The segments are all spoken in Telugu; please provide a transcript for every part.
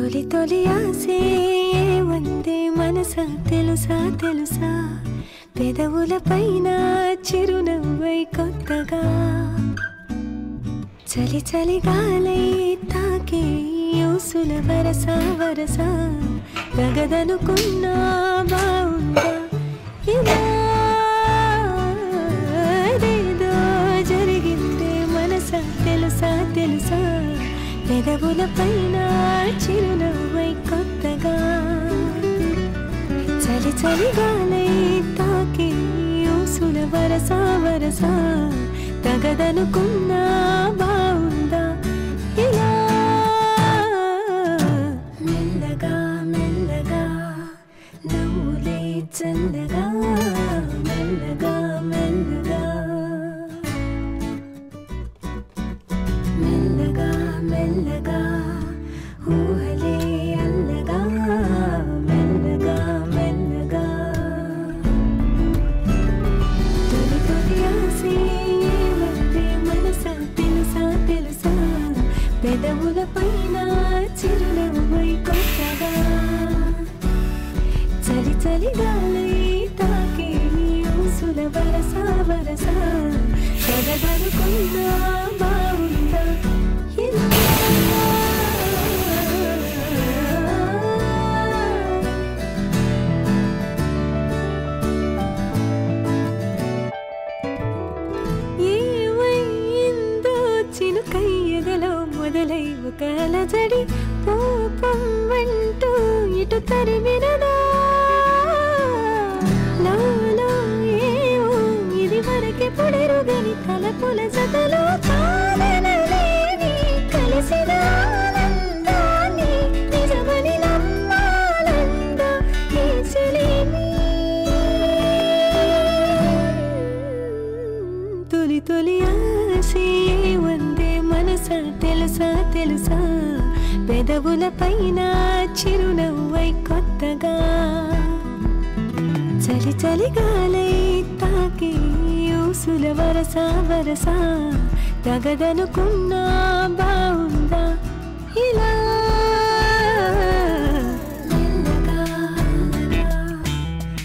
తొలి తొలి ఆసే వందే మనసా తెలుసా తెలుసా పెదవుల పైన చిరునవ్వై కొత్తగా చలి చలి గాలై తాకే యూసుల వరస వరస తగదనుకున్నా బావుందా ఇలా ఏదో జరిగిందే మనసా తెలుసా తెలుసా పెదవుల పైన చిరునవ్వై కొత్తగా చలి చలి గాలై తాకి ఊసుల వరస వరస తగదనుకున్నా బావుందా ఇలా మెల్లగా మెల్లగా నవ్వులే చల్లగా మెల్లగా మెల్లగా మెల్లగా మెల్లగా ఊహలే అల్లగా మెల్లగా మెల్లగా తొలి తొలి ఆసే వందే మనసా తెలుసా తెలుసా పెదవుల పైన చిరునవ్వై కొత్తగా చలి చలి గాలై తాకే ఊసుల వరస వరస తగదనుకున్నా బావుందా ఏమైందో చినుకయ్యగలో మొదలై ఒక అలజడి కోపం అంటూ ఇటు తరిమినదా లోలో ఏవో ఇది వరకే పొడెరుగని తలపుల జతలో కాదనలేని కలిసిన ఆనందాన్ని నిజమని నమ్మాలందా ఈ చెలిని తొలి తొలి ఆసే వందే మనసా తెలుసా తెలుసా పెదవుల పైన చిరునవ్వై కొత్తగా చలి చలి గాలై తాకి ఊసుల వరస వరస తగదనుకున్నా బావుందా ఇలా మెల్లగా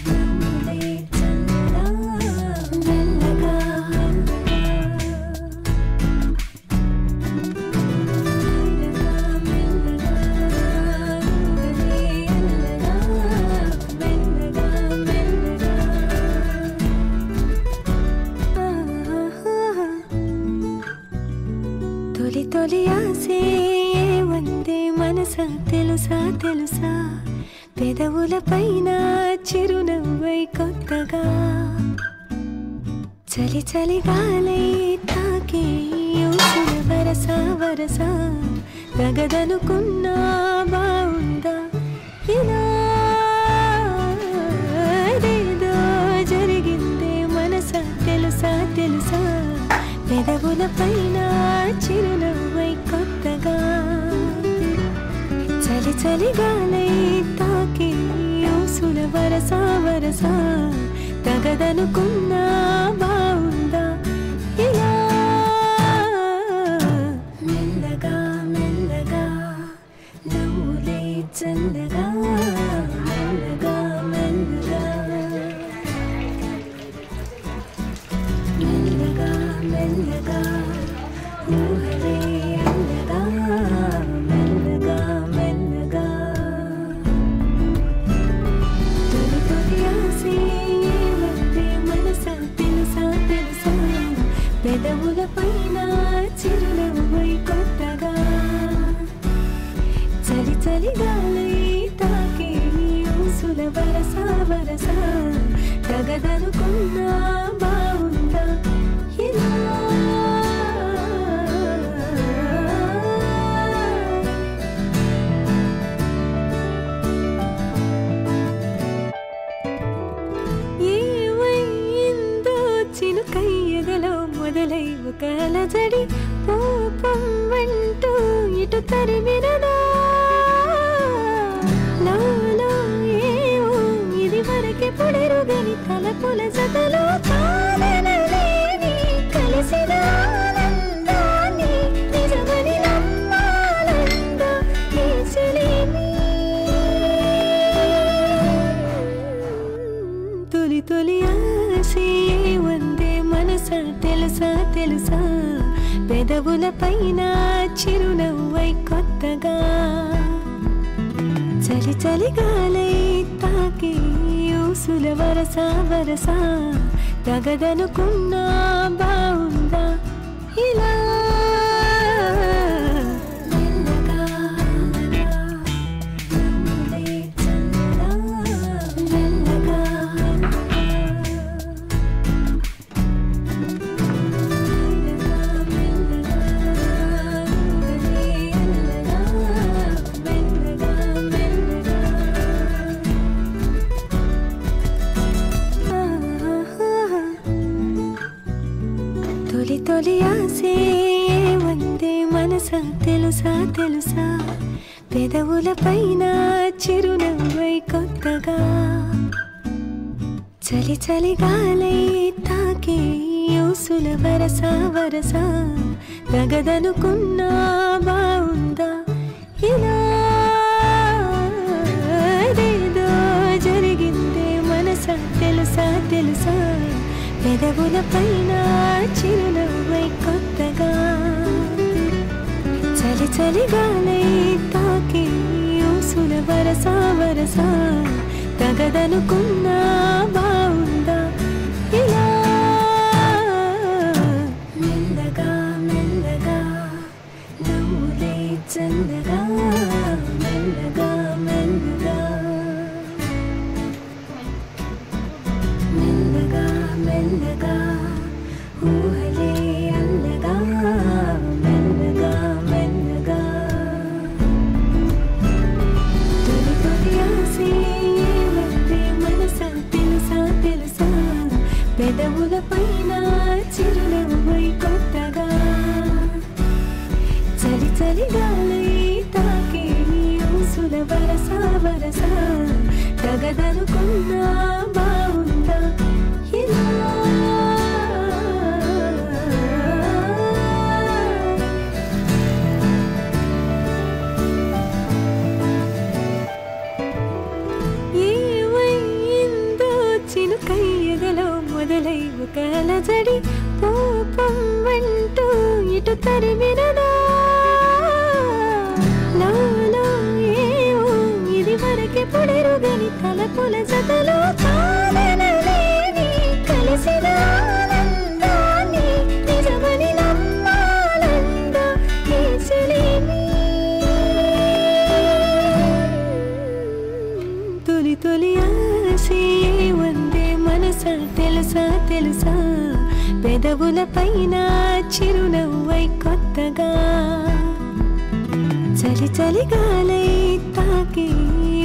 నవ్వులే చల్లగా మెల్లగా తొలి తొలి ఆసే వందే మనసా తెలుసా తెలుసా పెదవుల పైన చిరునవ్వై కొత్తగా చలి చలి గాలై తాకే ఊసుల వరస వరస తగదనుకున్నా బావుందా ఇలా ఏదో జరిగిందే మనసా తెలుసా తెలుసా పెదవుల పైన చిరునవ్వై కొత్తగా చలి చలి గాలై తాకి ఊసుల వరస వరస తగదనుకున్నా బావుందా ఇలా మెల్లగా మెల్లగా నవ్వులే చల్లగా మెల్లగా మెల్లగా మెల్లగా మెల్లగా ఊహలే అల్లగా మెల్లగా మెల్లగా తొలి తొలి ఆసే వందే మనసా తెలుసా తెలుసా పెదవుల పైన చిరునవ్వై కొత్తగా చలి చలి గాలై తాకే ఊసుల వరస వరస తగదనుకున్నా బావుందా ఇలా ఏమైందో చినుకయ్యగలో మొదలై ఒక అలజడి కోపం అంటూ ఇటు తరిమినదా లోలో ఏవో ఇది వరకే పొడెరుగని తలపుల జతలో కాదనలేని కలిసిన ఆనందాన్ని నిజమని నమ్మాలందా ఈ చెలిని పెదవులపైన చిరునవ్వై కొత్తగా చలి చలి గాలై తాకి ఊసుల వరస వరస తగదనుకున్నా బావుందా ఇలా తొలి తొలి ఆసే వందే మనసా తెలుసా తెలుసా పెదవులపైన చిరునవ్వై కొత్తగా చలి చలి గాలై తాకే ఊసుల వరస వరస తగదనుకున్నా బావుందా ఇలా ఏదో జరిగిందే మనసా తెలుసా తెలుసా పెదవులపైన చిరునవ్వై కొత్తగా చలి చలి గాలై తాకి ఊసుల వరస వరస తగదనుకున్నా బావుందా ఇలా మెల్లగా మెల్లగా నవ్వులే చల్లగా మెల్లగా మెల్లగా మెల్లగా మెల్లగా ఊహలే అల్లగా మెల్లగా మెల్లగా తొలి తొలి ఆసే వందే మనసా తెలుసా తెలుసా పెదవులపైన చిరునవ్వై కొత్తగా చలి చలి గాలై తాకి ఊసుల వరస వరస తగదనుకున్నా బావుందా ఇలా ఏమైందో చినుకయ్యగలో మొదలై ఒక అలజడి కోపం అంటూ ఇటు తరిమినదా నాలో ఏవో ఇది వరకే పొడెరుగని తలపుల జతలో కాదనలేని కలిసిన ఆనందాన్ని నిజమని నమ్మాలందా ఈ చెలిని తొలి తొలి ఆసే వందే మనసా తెలుసా తెలుసా పెదవులపైన చిరునవ్వై కొత్తగా చలి చలి గాలై తాకి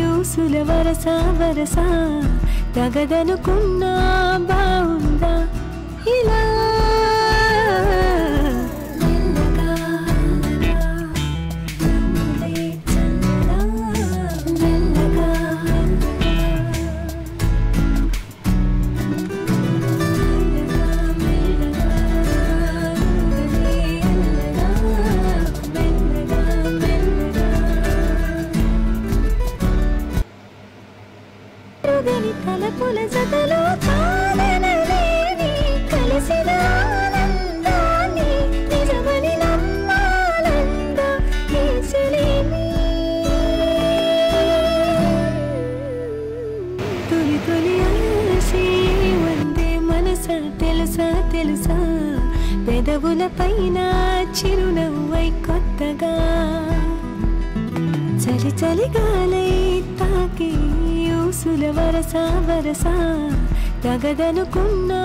ఊసుల వరస వరస తగదనుకున్నా బావుందా ఇలా మెల్లగా నవ్వులే చల్లగా మెల్లగా తలపుల జతలో కాదనలేని కలిసిన ఆనందాన్ని నిజమని నమ్మాలందా ఈ చెలిని తొలి తొలి ఆసే వందే మనసా తెలుసా తెలుసా పెదవులపైన చిరునవ్వై కొత్తగా చలి చలి గాలై తాకి ఊసుల వరస వరస తగదనుకున్నా